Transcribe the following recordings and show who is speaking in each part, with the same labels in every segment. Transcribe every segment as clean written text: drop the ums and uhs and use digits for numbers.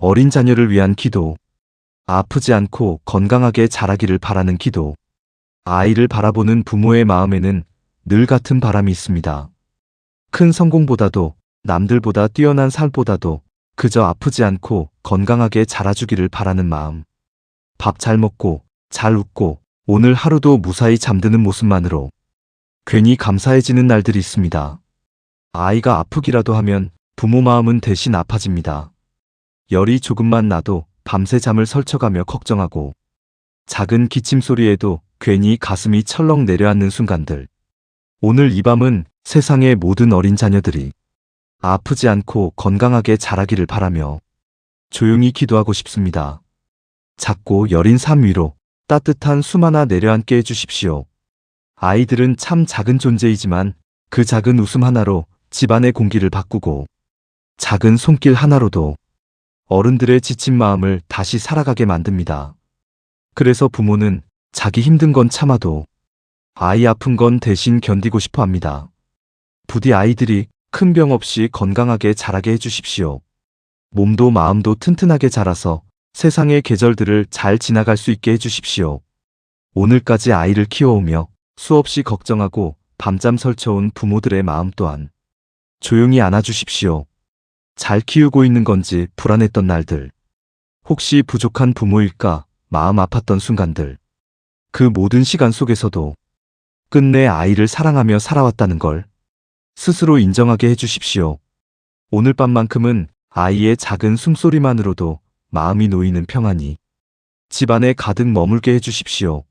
Speaker 1: 어린 자녀를 위한 기도, 아프지 않고 건강하게 자라기를 바라는 기도. 아이를 바라보는 부모의 마음에는 늘 같은 바람이 있습니다. 큰 성공보다도, 남들보다 뛰어난 삶보다도 그저 아프지 않고 건강하게 자라주기를 바라는 마음. 밥 잘 먹고 잘 웃고 오늘 하루도 무사히 잠드는 모습만으로 괜히 감사해지는 날들이 있습니다. 아이가 아프기라도 하면 부모 마음은 대신 아파집니다. 열이 조금만 나도 밤새 잠을 설쳐가며 걱정하고, 작은 기침 소리에도 괜히 가슴이 철렁 내려앉는 순간들. 오늘 이 밤은 세상의 모든 어린 자녀들이 아프지 않고 건강하게 자라기를 바라며 조용히 기도하고 싶습니다. 작고 여린 삶 위로 따뜻한 숨 하나 내려앉게 해주십시오. 아이들은 참 작은 존재이지만 그 작은 웃음 하나로 집안의 공기를 바꾸고, 작은 손길 하나로도 어른들의 지친 마음을 다시 살아가게 만듭니다. 그래서 부모는 자기 힘든 건 참아도 아이 아픈 건 대신 견디고 싶어 합니다. 부디 아이들이 큰 병 없이 건강하게 자라게 해주십시오. 몸도 마음도 튼튼하게 자라서 세상의 계절들을 잘 지나갈 수 있게 해주십시오. 오늘까지 아이를 키워오며 수없이 걱정하고 밤잠 설쳐온 부모들의 마음 또한 조용히 안아주십시오. 잘 키우고 있는 건지 불안했던 날들, 혹시 부족한 부모일까 마음 아팠던 순간들, 그 모든 시간 속에서도 끝내 아이를 사랑하며 살아왔다는 걸 스스로 인정하게 해주십시오. 오늘 밤만큼은 아이의 작은 숨소리만으로도 마음이 놓이는 평안이 집안에 가득 머물게 해주십시오.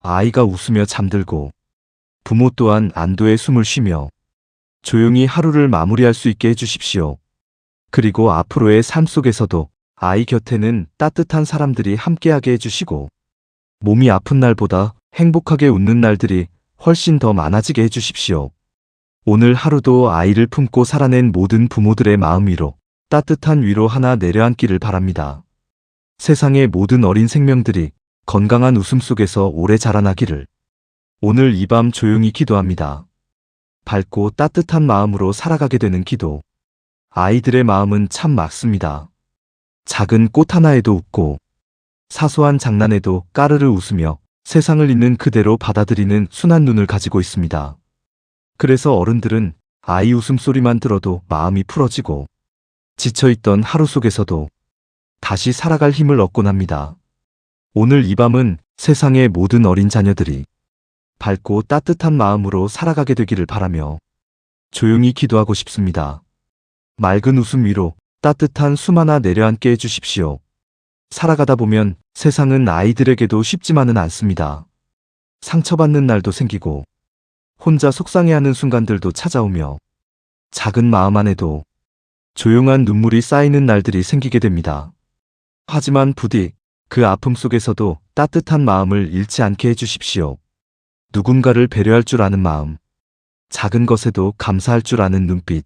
Speaker 1: 아이가 웃으며 잠들고 부모 또한 안도의 숨을 쉬며 조용히 하루를 마무리할 수 있게 해주십시오. 그리고 앞으로의 삶 속에서도 아이 곁에는 따뜻한 사람들이 함께하게 해주시고, 몸이 아픈 날보다 행복하게 웃는 날들이 훨씬 더 많아지게 해주십시오. 오늘 하루도 아이를 품고 살아낸 모든 부모들의 마음 위로 따뜻한 위로 하나 내려앉기를 바랍니다. 세상의 모든 어린 생명들이 건강한 웃음 속에서 오래 자라나기를 오늘 이 밤 조용히 기도합니다. 밝고 따뜻한 마음으로 살아가게 되는 기도. 아이들의 마음은 참 맑습니다. 작은 꽃 하나에도 웃고 사소한 장난에도 까르르 웃으며 세상을 있는 그대로 받아들이는 순한 눈을 가지고 있습니다. 그래서 어른들은 아이 웃음소리만 들어도 마음이 풀어지고 지쳐있던 하루 속에서도 다시 살아갈 힘을 얻곤 합니다. 오늘 이 밤은 세상의 모든 어린 자녀들이 밝고 따뜻한 마음으로 살아가게 되기를 바라며 조용히 기도하고 싶습니다. 맑은 웃음 위로 따뜻한 숨 하나 내려앉게 해주십시오. 살아가다 보면 세상은 아이들에게도 쉽지만은 않습니다. 상처받는 날도 생기고 혼자 속상해하는 순간들도 찾아오며 작은 마음 안에도 조용한 눈물이 쌓이는 날들이 생기게 됩니다. 하지만 부디 그 아픔 속에서도 따뜻한 마음을 잃지 않게 해주십시오. 누군가를 배려할 줄 아는 마음, 작은 것에도 감사할 줄 아는 눈빛,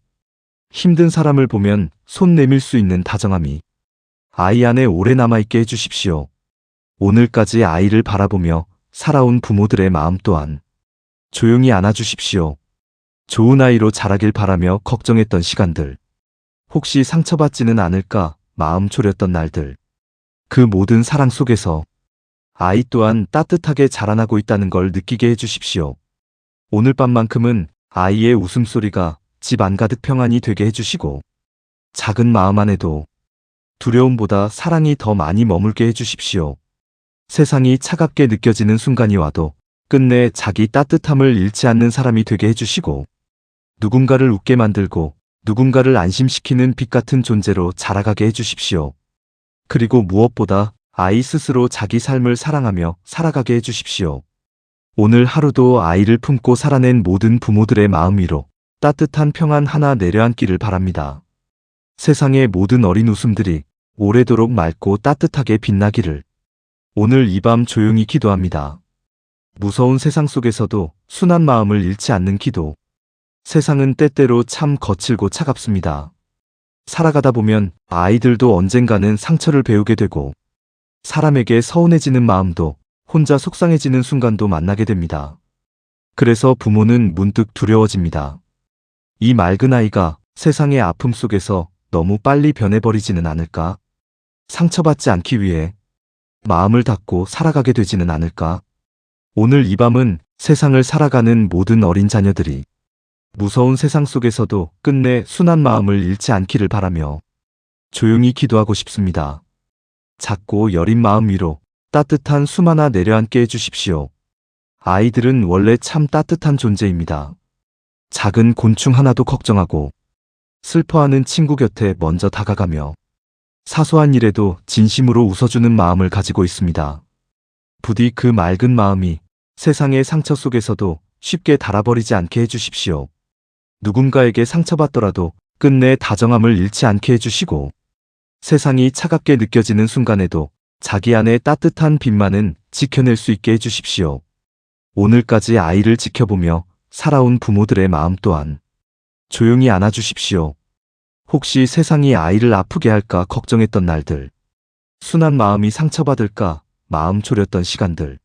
Speaker 1: 힘든 사람을 보면 손 내밀 수 있는 다정함이 아이 안에 오래 남아있게 해주십시오. 오늘까지 아이를 바라보며 살아온 부모들의 마음 또한 조용히 안아주십시오. 좋은 아이로 자라길 바라며 걱정했던 시간들, 혹시 상처받지는 않을까 마음 졸였던 날들, 그 모든 사랑 속에서 아이 또한 따뜻하게 자라나고 있다는 걸 느끼게 해주십시오. 오늘 밤만큼은 아이의 웃음소리가 집 안가득 평안이 되게 해주시고, 작은 마음 안에도 두려움보다 사랑이 더 많이 머물게 해주십시오. 세상이 차갑게 느껴지는 순간이 와도 끝내 자기 따뜻함을 잃지 않는 사람이 되게 해주시고, 누군가를 웃게 만들고 누군가를 안심시키는 빛 같은 존재로 자라가게 해주십시오. 그리고 무엇보다 아이 스스로 자기 삶을 사랑하며 살아가게 해주십시오. 오늘 하루도 아이를 품고 살아낸 모든 부모들의 마음 위로 따뜻한 평안 하나 내려앉기를 바랍니다. 세상의 모든 어린 웃음들이 오래도록 맑고 따뜻하게 빛나기를 오늘 이 밤 조용히 기도합니다. 무서운 세상 속에서도 순한 마음을 잃지 않는 기도. 세상은 때때로 참 거칠고 차갑습니다. 살아가다 보면 아이들도 언젠가는 상처를 배우게 되고 사람에게 서운해지는 마음도 혼자 속상해지는 순간도 만나게 됩니다. 그래서 부모는 문득 두려워집니다. 이 맑은 아이가 세상의 아픔 속에서 너무 빨리 변해버리지는 않을까? 상처받지 않기 위해 마음을 닫고 살아가게 되지는 않을까? 오늘 이 밤은 세상을 살아가는 모든 어린 자녀들이 무서운 세상 속에서도 끝내 순한 마음을 잃지 않기를 바라며 조용히 기도하고 싶습니다. 작고 여린 마음 위로 따뜻한 숨 하나 내려앉게 해주십시오. 아이들은 원래 참 따뜻한 존재입니다. 작은 곤충 하나도 걱정하고 슬퍼하는 친구 곁에 먼저 다가가며 사소한 일에도 진심으로 웃어주는 마음을 가지고 있습니다. 부디 그 맑은 마음이 세상의 상처 속에서도 쉽게 닳아버리지 않게 해주십시오. 누군가에게 상처받더라도 끝내 다정함을 잃지 않게 해주시고 세상이 차갑게 느껴지는 순간에도 자기 안에 따뜻한 빛만은 지켜낼 수 있게 해주십시오. 오늘까지 아이를 지켜보며 살아온 부모들의 마음 또한 조용히 안아주십시오. 혹시 세상이 아이를 아프게 할까 걱정했던 날들, 순한 마음이 상처받을까 마음 졸였던 시간들,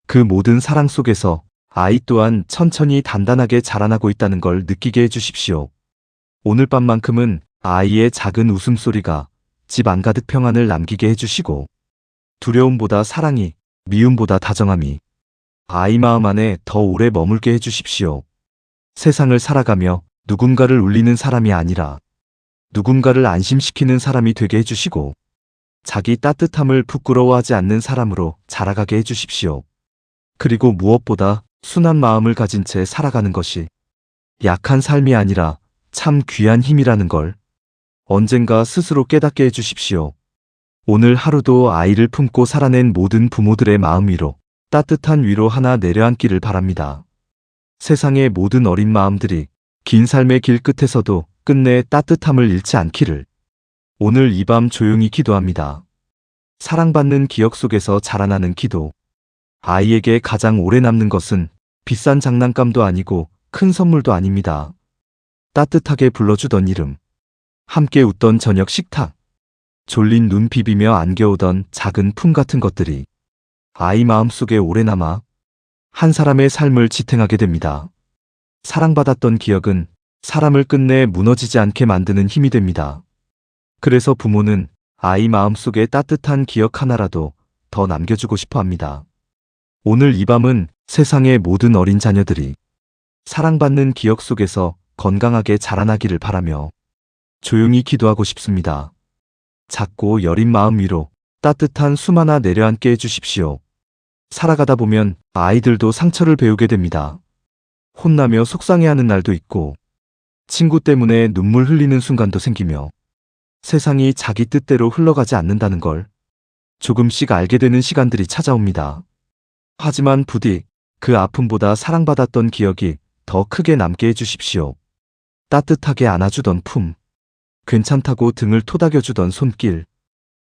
Speaker 1: 그 모든 사랑 속에서 아이 또한 천천히 단단하게 자라나고 있다는 걸 느끼게 해주십시오. 오늘 밤만큼은 아이의 작은 웃음소리가 집 안가득 평안을 남기게 해주시고 두려움보다 사랑이, 미움보다 다정함이 아이 마음 안에 더 오래 머물게 해주십시오. 세상을 살아가며 누군가를 울리는 사람이 아니라 누군가를 안심시키는 사람이 되게 해주시고 자기 따뜻함을 부끄러워하지 않는 사람으로 자라가게 해주십시오. 그리고 무엇보다 순한 마음을 가진 채 살아가는 것이 약한 삶이 아니라 참 귀한 힘이라는 걸 언젠가 스스로 깨닫게 해주십시오. 오늘 하루도 아이를 품고 살아낸 모든 부모들의 마음 위로 따뜻한 위로 하나 내려앉기를 바랍니다. 세상의 모든 어린 마음들이 긴 삶의 길 끝에서도 끝내 따뜻함을 잃지 않기를 오늘 이 밤 조용히 기도합니다. 사랑받는 기억 속에서 자라나는 기도. 아이에게 가장 오래 남는 것은 비싼 장난감도 아니고 큰 선물도 아닙니다. 따뜻하게 불러주던 이름, 함께 웃던 저녁 식탁, 졸린 눈 비비며 안겨오던 작은 품 같은 것들이 아이 마음속에 오래 남아 한 사람의 삶을 지탱하게 됩니다. 사랑받았던 기억은 사람을 끝내 무너지지 않게 만드는 힘이 됩니다. 그래서 부모는 아이 마음속에 따뜻한 기억 하나라도 더 남겨주고 싶어 합니다. 오늘 이 밤은 세상의 모든 어린 자녀들이 사랑받는 기억 속에서 건강하게 자라나기를 바라며 조용히 기도하고 싶습니다. 작고 여린 마음 위로 따뜻한 숨 하나 내려앉게 해주십시오. 살아가다 보면 아이들도 상처를 배우게 됩니다. 혼나며 속상해하는 날도 있고 친구 때문에 눈물 흘리는 순간도 생기며 세상이 자기 뜻대로 흘러가지 않는다는 걸 조금씩 알게 되는 시간들이 찾아옵니다. 하지만 부디 그 아픔보다 사랑받았던 기억이 더 크게 남게 해주십시오. 따뜻하게 안아주던 품, 괜찮다고 등을 토닥여주던 손길,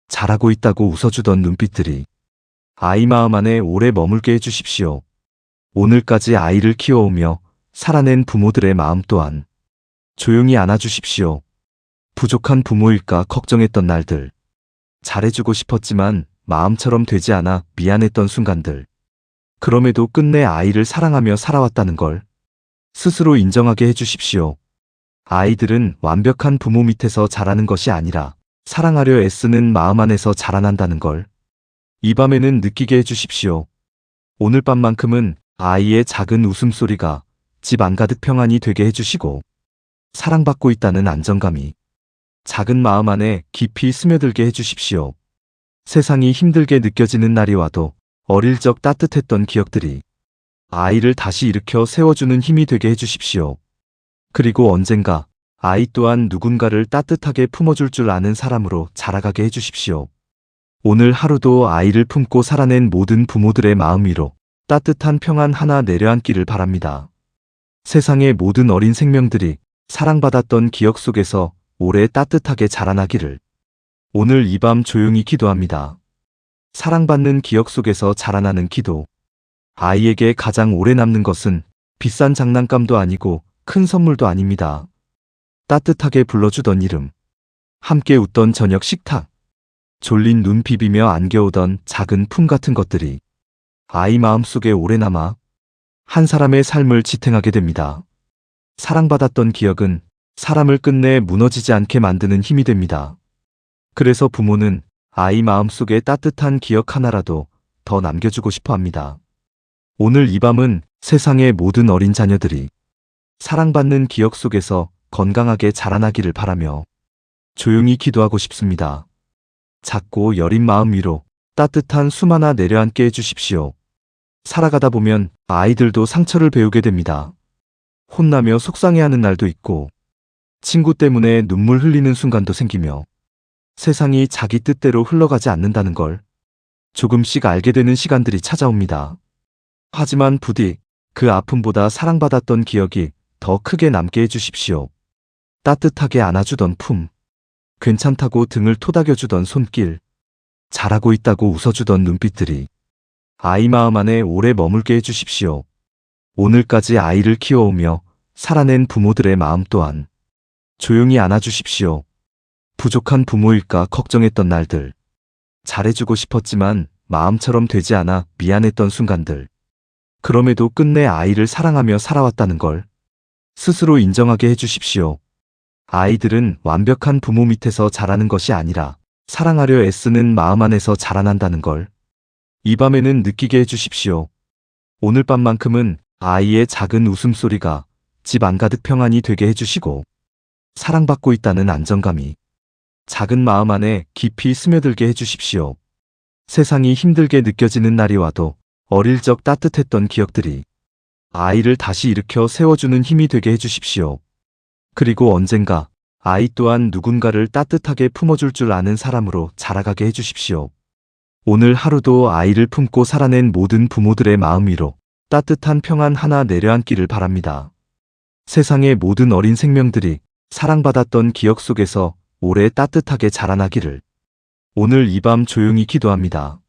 Speaker 1: 잘하고 있다고 웃어주던 눈빛들이 아이 마음 안에 오래 머물게 해주십시오. 오늘까지 아이를 키워오며 살아낸 부모들의 마음 또한 조용히 안아주십시오. 부족한 부모일까 걱정했던 날들, 잘해주고 싶었지만 마음처럼 되지 않아 미안했던 순간들, 그럼에도 끝내 아이를 사랑하며 살아왔다는 걸 스스로 인정하게 해주십시오. 아이들은 완벽한 부모 밑에서 자라는 것이 아니라 사랑하려 애쓰는 마음 안에서 자라난다는 걸 이 밤에는 느끼게 해주십시오. 오늘 밤만큼은 아이의 작은 웃음소리가 집 안가득 평안이 되게 해주시고 사랑받고 있다는 안정감이 작은 마음 안에 깊이 스며들게 해주십시오. 세상이 힘들게 느껴지는 날이 와도 어릴 적 따뜻했던 기억들이 아이를 다시 일으켜 세워주는 힘이 되게 해주십시오. 그리고 언젠가 아이 또한 누군가를 따뜻하게 품어줄 줄 아는 사람으로 자라가게 해주십시오. 오늘 하루도 아이를 품고 살아낸 모든 부모들의 마음 위로 따뜻한 평안 하나 내려앉기를 바랍니다. 세상의 모든 어린 생명들이 사랑받았던 기억 속에서 오래 따뜻하게 자라나기를 오늘 이 밤 조용히 기도합니다. 사랑받는 기억 속에서 자라나는 기도. 아이에게 가장 오래 남는 것은 비싼 장난감도 아니고 큰 선물도 아닙니다. 따뜻하게 불러주던 이름, 함께 웃던 저녁 식탁, 졸린 눈 비비며 안겨오던 작은 품 같은 것들이 아이 마음속에 오래 남아 한 사람의 삶을 지탱하게 됩니다. 사랑받았던 기억은 사람을 끝내 무너지지 않게 만드는 힘이 됩니다. 그래서 부모는 아이 마음속에 따뜻한 기억 하나라도 더 남겨주고 싶어 합니다. 오늘 이 밤은 세상의 모든 어린 자녀들이 사랑받는 기억 속에서 건강하게 자라나기를 바라며 조용히 기도하고 싶습니다. 작고 여린 마음 위로 따뜻한 숨 하나 내려앉게 해주십시오. 살아가다 보면 아이들도 상처를 배우게 됩니다. 혼나며 속상해하는 날도 있고, 친구 때문에 눈물 흘리는 순간도 생기며, 세상이 자기 뜻대로 흘러가지 않는다는 걸 조금씩 알게 되는 시간들이 찾아옵니다. 하지만 부디 그 아픔보다 사랑받았던 기억이 더 크게 남게 해주십시오. 따뜻하게 안아주던 품, 괜찮다고 등을 토닥여주던 손길, 잘하고 있다고 웃어주던 눈빛들이 아이 마음 안에 오래 머물게 해주십시오. 오늘까지 아이를 키워오며 살아낸 부모들의 마음 또한 조용히 안아주십시오. 부족한 부모일까 걱정했던 날들, 잘해주고 싶었지만 마음처럼 되지 않아 미안했던 순간들, 그럼에도 끝내 아이를 사랑하며 살아왔다는 걸 스스로 인정하게 해주십시오. 아이들은 완벽한 부모 밑에서 자라는 것이 아니라 사랑하려 애쓰는 마음 안에서 자라난다는 걸 이 밤에는 느끼게 해주십시오. 오늘 밤만큼은 아이의 작은 웃음소리가 집 안가득 평안이 되게 해주시고, 사랑받고 있다는 안정감이 작은 마음 안에 깊이 스며들게 해주십시오. 세상이 힘들게 느껴지는 날이 와도 어릴 적 따뜻했던 기억들이 아이를 다시 일으켜 세워주는 힘이 되게 해주십시오. 그리고 언젠가 아이 또한 누군가를 따뜻하게 품어줄 줄 아는 사람으로 자라가게 해주십시오. 오늘 하루도 아이를 품고 살아낸 모든 부모들의 마음 위로 따뜻한 평안 하나 내려앉기를 바랍니다. 세상의 모든 어린 생명들이 사랑받았던 기억 속에서 오래 따뜻하게 자라나기를 오늘 이 밤 조용히 기도합니다.